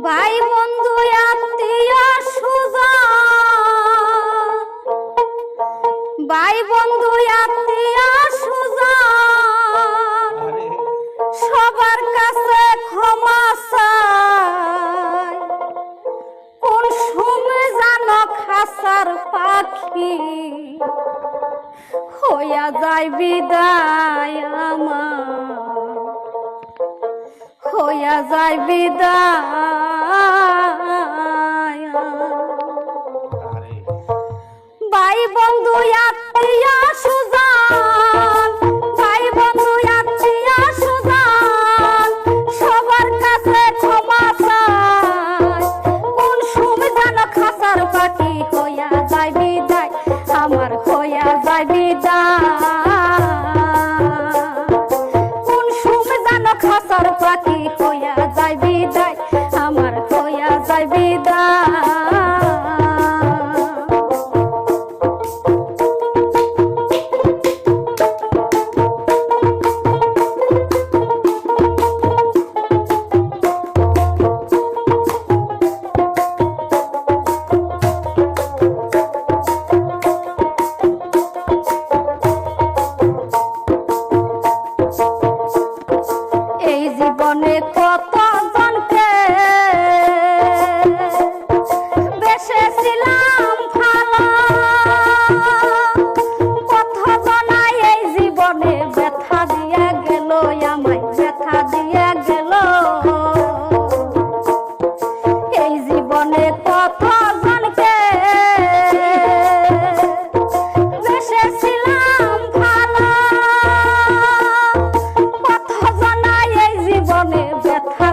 ভাই বন্ধু আত্মীয় সুজন, ভাই বন্ধু আত্মীয় সুজন, সবার কাছে ক্ষমা চাই। কোন সময় জানো খাসার পাখি হইয়া যায় বিদায় আমার, হইয়া যায় বিদায়। ভাই বন্ধু আত্মীয় সুজন, ভাই বন্ধু আত্মীয় সুজন, সবার কাছে ক্ষমা চাই। কোন সময় জানো খাসার পাখি হইয়া যায় বিদায় আমার, হইয়া যায় বিদায়। কোন সময় জানো খাসার পাখি হইয়া যায় বিদায় আমার, হইয়া যায় বিদায়। এই জীবনে কত জনকে বেসেছিলাম ভালো, কত জনাই এই জীবনে ব্যথা দিয়ে গেল, আমায় ব্যথা দিয়ে গেল। এই জীবনে কত জনকে বেসেছিলাম ভালো, ব্যথা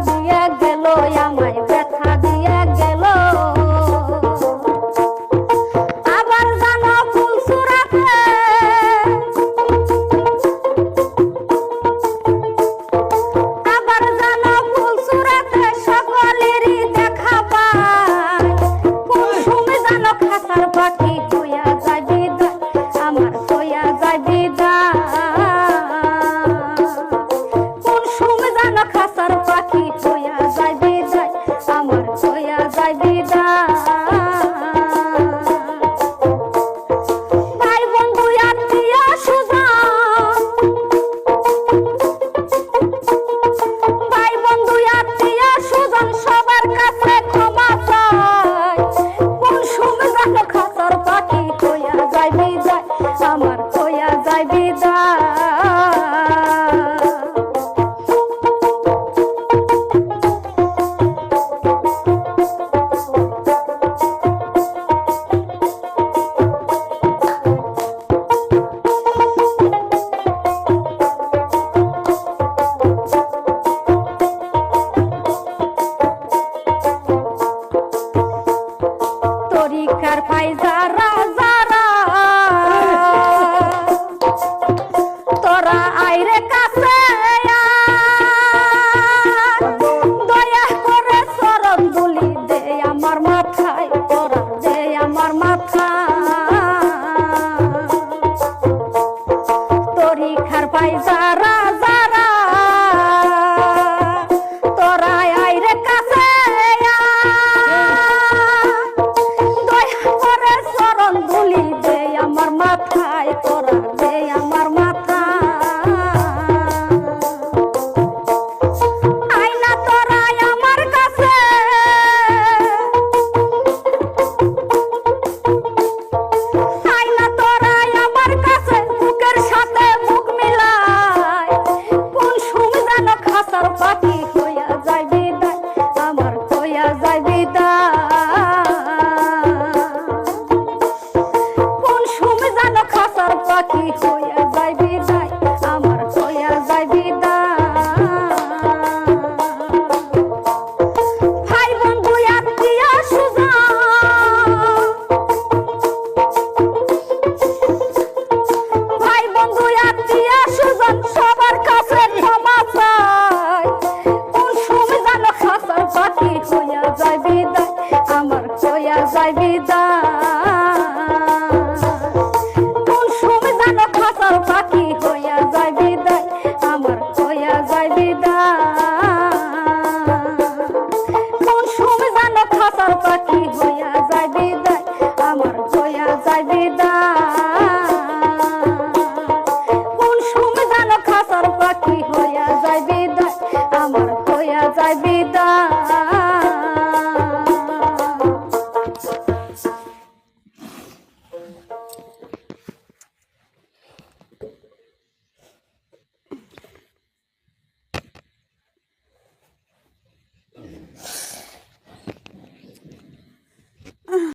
দিয়ে গেল, আমায় ব্যথা দিয়ে গেল। আবার জানো ফুলসুরাতে, আবার জানো ফুলসুরাতে সকলেরই দেখা পায়। কোন সময় জানো খাসার পাখি হইয়া যায় বিদায় আমার, হইয়া যায় বিদায়। খাসার পাখি হইয়া যায় বিদায় আমার, হইয়া যায় বিদায়। ভাই বন্ধু আত্মীয় সুজন, ভাই বন্ধু আত্মীয় সুজন, সবার কাছে ক্ষমা চাই। কোন সময় জানো খাসার পাখি হইয়া যায় বিদায় আমার, হইয়া যায় বিদায়। তরিকার ভাই যারা যারা তোরা আইরে কাছে দয়া করে চরণ দুলি দে আমার মাথায়, তোরা দে আমার মাথায়। তরিকার ভাই যারা যারা তোরা আইরে কাছে আমার মাথায়, তোরা দে আমার মাথায়। আইনা তোরা আমার কাছে, আইনা তোরা আমার কাছে বুকের সাথে বুক মিলায়। কোন সময় জানো খাসার পাখি হইয়া যায় বিদায় আমার, হইয়া যায় বিদায়। খাসার পাখি হইয়া যায় বিদায় আমার, হইয়া যায় বিদায়। ভাই বন্ধু আত্মীয় সুজন, ভাই বন্ধু আত্মীয় সুজন, সবার কাছে ক্ষমা চাই। কোন সময় জানো খাসার পাখি হইয়া যায় বিদায় আমার, হইয়া যায় বিদায়। খাসার পাখি হইয়া যায় বিদায় আমার, হইয়া যায় বিদায়। কোন যায়